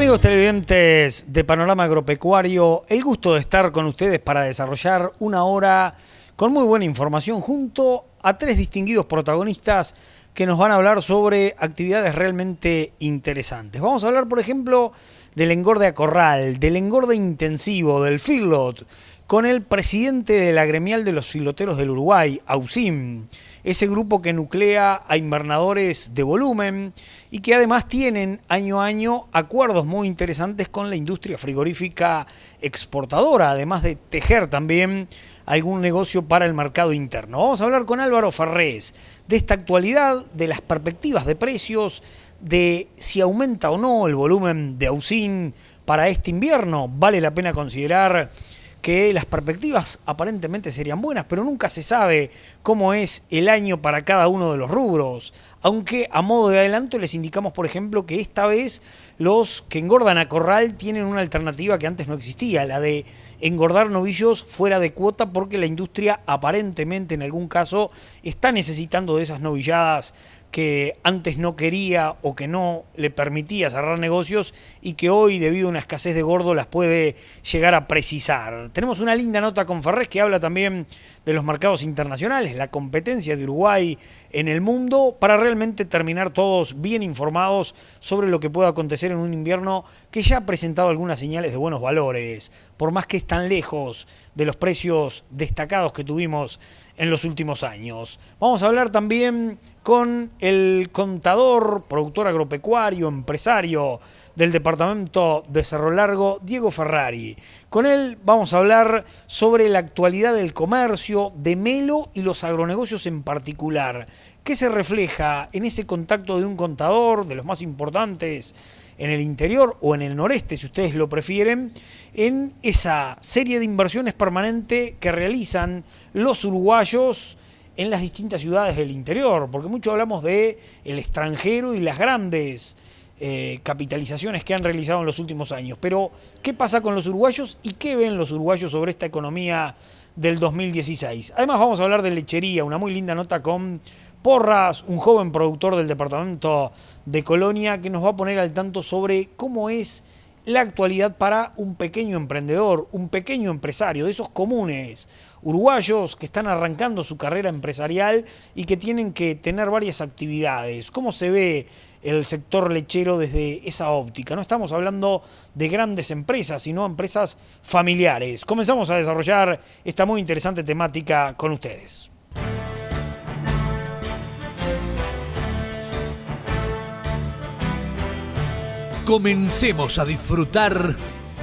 Amigos televidentes de Panorama Agropecuario, el gusto de estar con ustedes para desarrollar una hora con muy buena información junto a tres distinguidos protagonistas que nos van a hablar sobre actividades realmente interesantes. Vamos a hablar, por ejemplo, del engorde a corral, del engorde intensivo, del feedlot, con el presidente de la gremial de los filoteros del Uruguay, AUSIM, ese grupo que nuclea a invernadores de volumen y que además tienen año a año acuerdos muy interesantes con la industria frigorífica exportadora, además de tejer también algún negocio para el mercado interno. Vamos a hablar con Álvaro Ferrés de esta actualidad, de las perspectivas de precios, de si aumenta o no el volumen de AUSIM para este invierno. Vale la pena considerar que las perspectivas aparentemente serían buenas, pero nunca se sabe cómo es el año para cada uno de los rubros. Aunque a modo de adelanto les indicamos, por ejemplo, que esta vez los que engordan a corral tienen una alternativa que antes no existía, la de engordar novillos fuera de cuota, porque la industria aparentemente en algún caso está necesitando de esas novilladas que antes no quería o que no le permitía cerrar negocios y que hoy, debido a una escasez de gordo, las puede llegar a precisar. Tenemos una linda nota con Ferrés que habla también de los mercados internacionales, la competencia de Uruguay en el mundo, para realmente terminar todos bien informados sobre lo que pueda acontecer en un invierno que ya ha presentado algunas señales de buenos valores, por más que están lejos de los precios destacados que tuvimos en los últimos años. Vamos a hablar también con el contador, productor agropecuario, empresario del departamento de Cerro Largo, Diego Ferrari. Con él vamos a hablar sobre la actualidad del comercio, de Melo y los agronegocios en particular. ¿Qué se refleja en ese contacto de un contador, de los más importantes en el interior o en el noreste, si ustedes lo prefieren, en esa serie de inversiones permanentes que realizan los uruguayos en las distintas ciudades del interior? Porque mucho hablamos de el extranjero y las grandes capitalizaciones que han realizado en los últimos años. Pero, ¿qué pasa con los uruguayos y qué ven los uruguayos sobre esta economía del 2016? Además, vamos a hablar de lechería, una muy linda nota con Porras, un joven productor del departamento de Colonia, que nos va a poner al tanto sobre cómo es la actualidad para un pequeño emprendedor, un pequeño empresario, de esos comunes uruguayos que están arrancando su carrera empresarial y que tienen que tener varias actividades. ¿Cómo se ve el sector lechero desde esa óptica? No estamos hablando de grandes empresas, sino empresas familiares. Comenzamos a desarrollar esta muy interesante temática con ustedes. Comencemos a disfrutar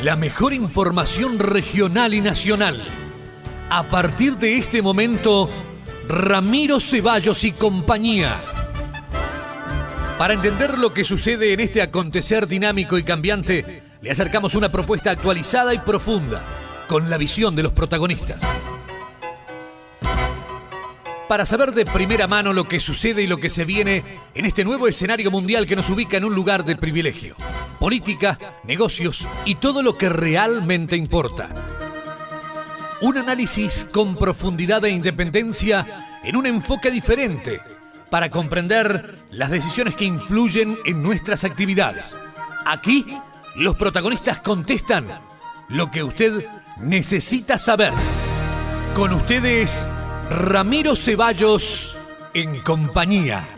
la mejor información regional y nacional. A partir de este momento, Ramiro Ceballos y compañía. Para entender lo que sucede en este acontecer dinámico y cambiante, le acercamos una propuesta actualizada y profunda, con la visión de los protagonistas. Para saber de primera mano lo que sucede y lo que se viene en este nuevo escenario mundial que nos ubica en un lugar de privilegio. Política, negocios y todo lo que realmente importa. Un análisis con profundidad e independencia en un enfoque diferente para comprender las decisiones que influyen en nuestras actividades. Aquí, los protagonistas contestan lo que usted necesita saber. Con ustedes, Ramiro Ceballos en compañía.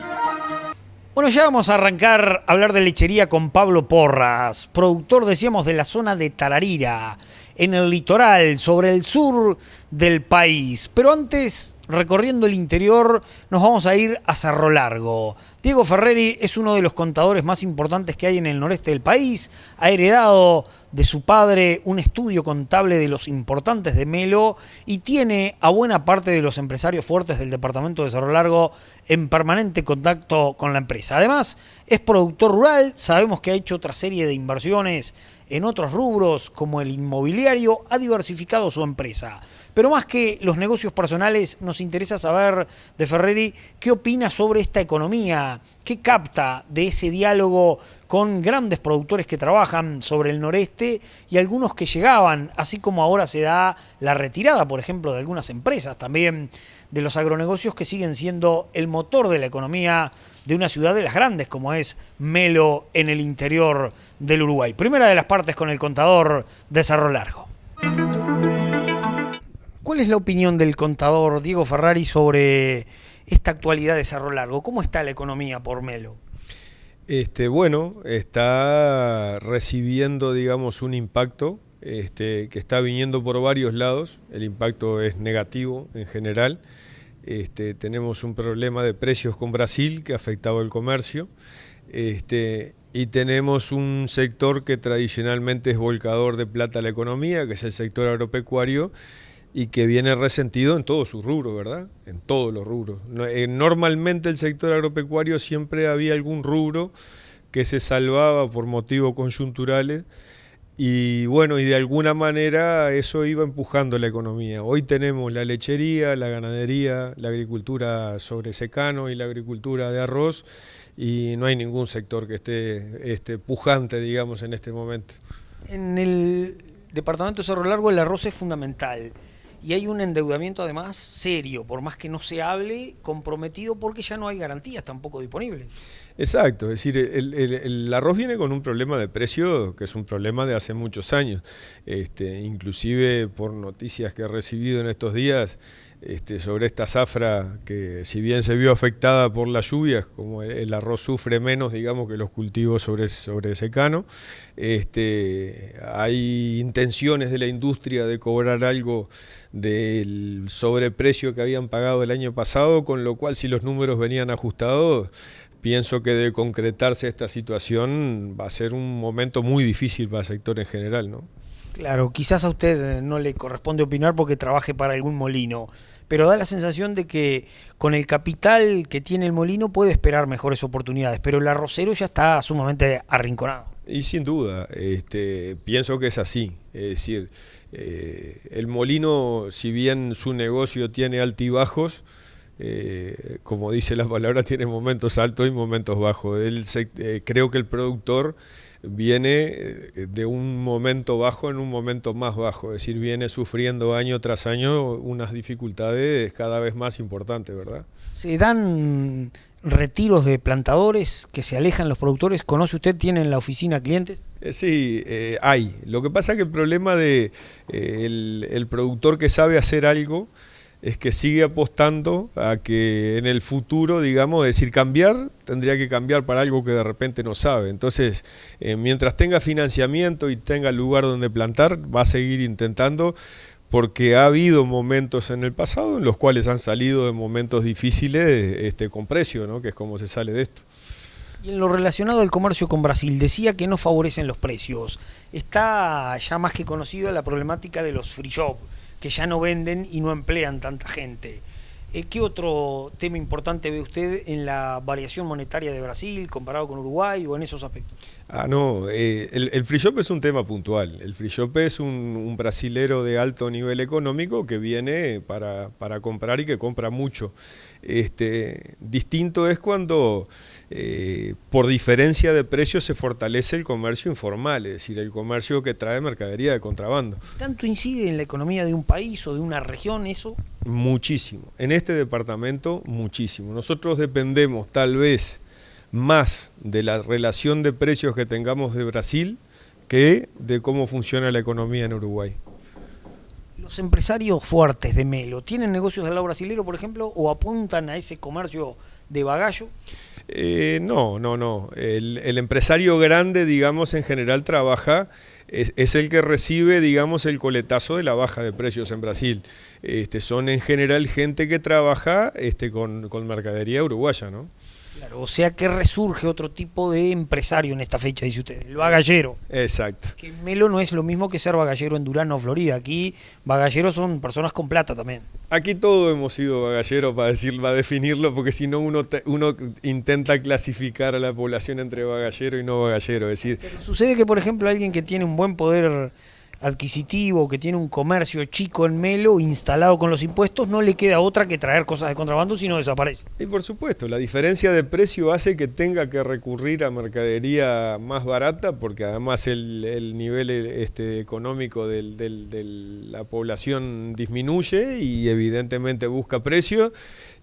Bueno, ya vamos a arrancar a hablar de lechería con Pablo Porras, productor, decíamos, de la zona de Tararira, en el litoral, sobre el sur del país. Pero antes, recorriendo el interior, nos vamos a ir a Cerro Largo. Diego Ferrari es uno de los contadores más importantes que hay en el noreste del país. Ha heredado de su padre un estudio contable de los importantes de Melo y tiene a buena parte de los empresarios fuertes del departamento de Cerro Largo en permanente contacto con la empresa. Además, es productor rural, sabemos que ha hecho otra serie de inversiones en otros rubros como el inmobiliario, ha diversificado su empresa. Pero más que los negocios personales, nos interesa saber de Ferrari qué opina sobre esta economía, qué capta de ese diálogo con grandes productores que trabajan sobre el noreste y algunos que llegaban, así como ahora se da la retirada, por ejemplo, de algunas empresas también de los agronegocios que siguen siendo el motor de la economía de una ciudad de las grandes como es Melo en el interior del Uruguay. Primera de las partes con el contador de Cerro Largo. ¿Cuál es la opinión del contador Diego Ferrari sobre esta actualidad de Cerro Largo? ¿Cómo está la economía por Melo? Bueno, está recibiendo, digamos, un impacto que está viniendo por varios lados. El impacto es negativo en general. Tenemos un problema de precios con Brasil que ha afectado el comercio. Y tenemos un sector que tradicionalmente es volcador de plata a la economía, que es el sector agropecuario, y que viene resentido en todos sus rubros, ¿verdad? En todos los rubros. Normalmente el sector agropecuario siempre había algún rubro que se salvaba por motivos coyunturales y bueno, y de alguna manera eso iba empujando la economía. Hoy tenemos la lechería, la ganadería, la agricultura sobre secano y la agricultura de arroz y no hay ningún sector que esté pujante, digamos, en este momento. En el departamento de Cerro Largo el arroz es fundamental. Y hay un endeudamiento además serio, por más que no se hable, comprometido porque ya no hay garantías tampoco disponibles. Exacto, es decir, el arroz viene con un problema de precio que es un problema de hace muchos años. Inclusive por noticias que he recibido en estos días sobre esta zafra que si bien se vio afectada por las lluvias, como el arroz sufre menos, digamos, que los cultivos sobre secano, hay intenciones de la industria de cobrar algo del sobreprecio que habían pagado el año pasado, con lo cual si los números venían ajustados, pienso que de concretarse esta situación va a ser un momento muy difícil para el sector en general, ¿no? Claro, quizás a usted no le corresponde opinar porque trabaje para algún molino, pero da la sensación de que con el capital que tiene el molino puede esperar mejores oportunidades, pero el arrocero ya está sumamente arrinconado. Y sin duda, pienso que es así, es decir, el molino, si bien su negocio tiene altibajos, como dice la palabra, tiene momentos altos y momentos bajos. Creo que el productor viene de un momento bajo en un momento más bajo, es decir, viene sufriendo año tras año unas dificultades cada vez más importantes, ¿verdad? ¿Se dan retiros de plantadores que se alejan los productores? ¿Conoce usted, tiene en la oficina clientes? Sí, hay. Lo que pasa es que el problema de el productor que sabe hacer algo es que sigue apostando a que en el futuro, digamos, es decir, cambiar, tendría que cambiar para algo que de repente no sabe. Entonces, mientras tenga financiamiento y tenga lugar donde plantar, va a seguir intentando, porque ha habido momentos en el pasado en los cuales han salido de momentos difíciles con precio, ¿no? Que es como se sale de esto. Y en lo relacionado al comercio con Brasil, decía que no favorecen los precios. Está ya más que conocido la problemática de los free shop, que ya no venden y no emplean tanta gente. ¿Qué otro tema importante ve usted en la variación monetaria de Brasil comparado con Uruguay o en esos aspectos? No, el free shop es un tema puntual. El free shop es un brasilero de alto nivel económico que viene para comprar y que compra mucho. Distinto es cuando por diferencia de precios se fortalece el comercio informal, es decir, el comercio que trae mercadería de contrabando. ¿Tanto incide en la economía de un país o de una región eso? Muchísimo. En este departamento, muchísimo. Nosotros dependemos tal vez más de la relación de precios que tengamos de Brasil que de cómo funciona la economía en Uruguay. ¿Los empresarios fuertes de Melo tienen negocios del lado brasilero, por ejemplo, o apuntan a ese comercio de bagallo? No. El empresario grande, digamos, en general trabaja, es el que recibe, digamos, el coletazo de la baja de precios en Brasil. Son en general gente que trabaja con mercadería uruguaya, ¿no? Claro, o sea que resurge otro tipo de empresario en esta fecha, dice usted, el bagallero. Exacto. Que Melo no es lo mismo que ser bagallero en Durán o Florida. Aquí bagalleros son personas con plata también. Aquí todos hemos sido bagalleros para definirlo, porque si no uno intenta clasificar a la población entre bagallero y no bagallero. Es decir, pero sucede que, por ejemplo, alguien que tiene un buen poder adquisitivo, que tiene un comercio chico en Melo, instalado con los impuestos, no le queda otra que traer cosas de contrabando, si no desaparece. Y por supuesto, la diferencia de precio hace que tenga que recurrir a mercadería más barata, porque además el nivel económico de la población disminuye y evidentemente busca precios,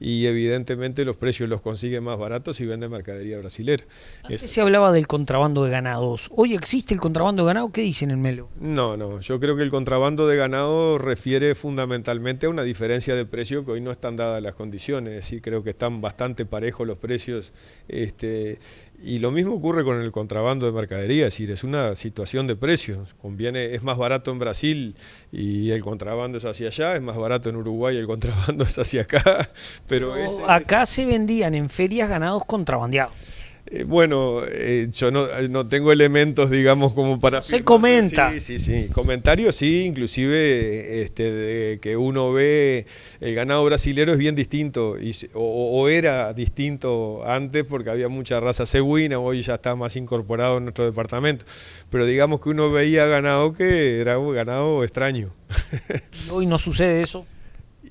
y evidentemente los precios los consigue más baratos y vende mercadería brasilera. Antes se hablaba del contrabando de ganados. ¿Hoy existe el contrabando de ganado? ¿Qué dicen en Melo? No, yo creo que el contrabando de ganado refiere fundamentalmente a una diferencia de precio que hoy no están dadas las condiciones, es decir, creo que están bastante parejos los precios, y lo mismo ocurre con el contrabando de mercadería, es decir, es una situación de precios, es más barato en Brasil y el contrabando es hacia allá, es más barato en Uruguay y el contrabando es hacia acá, pero acá se vendían en ferias ganados contrabandeados. Yo no tengo elementos, digamos, como para... Se comenta. Sí. Comentarios sí, inclusive de que uno ve el ganado brasilero es bien distinto, o era distinto antes porque había mucha raza cebuina, hoy ya está más incorporado en nuestro departamento. Pero digamos que uno veía ganado que era un ganado extraño. ¿Y hoy no sucede eso?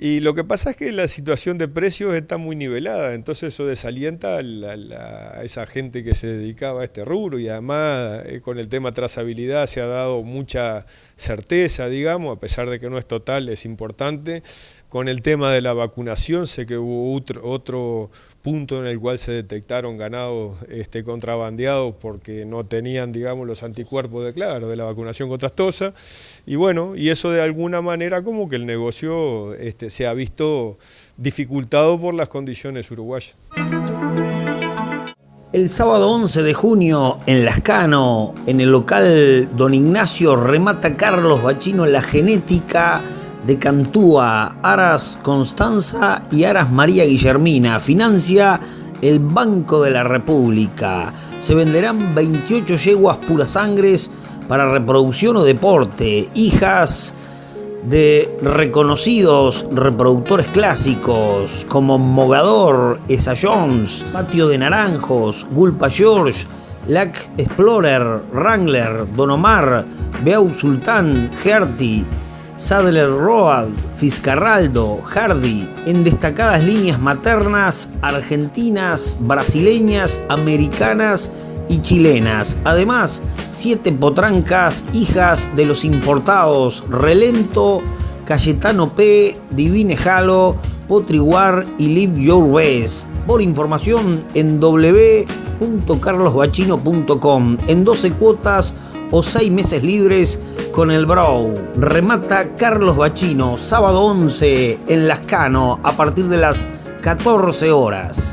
Y lo que pasa es que la situación de precios está muy nivelada, entonces eso desalienta a esa gente que se dedicaba a este rubro, y además con el tema trazabilidad se ha dado mucha certeza, digamos, a pesar de que no es total, es importante. Con el tema de la vacunación, sé que hubo otro punto en el cual se detectaron ganados contrabandeados porque no tenían, digamos, los anticuerpos de la vacunación contra aftosa, y bueno, y eso de alguna manera como que el negocio se ha visto dificultado por las condiciones uruguayas. El sábado 11 de junio en Lascano, en el local Don Ignacio, remata Carlos Bachino la genética de Cantúa, Aras Constanza y Aras María Guillermina. Financia el Banco de la República. Se venderán 28 yeguas puras sangres para reproducción o deporte, hijas de reconocidos reproductores clásicos como Mogador, Esa Jones, Patio de Naranjos, Gulpa George, Lac Explorer, Wrangler, Don Omar, Beau Sultán, Gertie, Sadler Road, Fiscarraldo, Hardy, en destacadas líneas maternas argentinas, brasileñas, americanas y chilenas. Además, 7 potrancas, hijas de los importados Relento, Cayetano P, Divine Halo, Potriguar y Live Your Best. Por información en www.carlosbachino.com, en 12 cuotas o 6 meses libres con el Brow. Remata Carlos Bachino, sábado 11 en Lascano a partir de las 14 horas.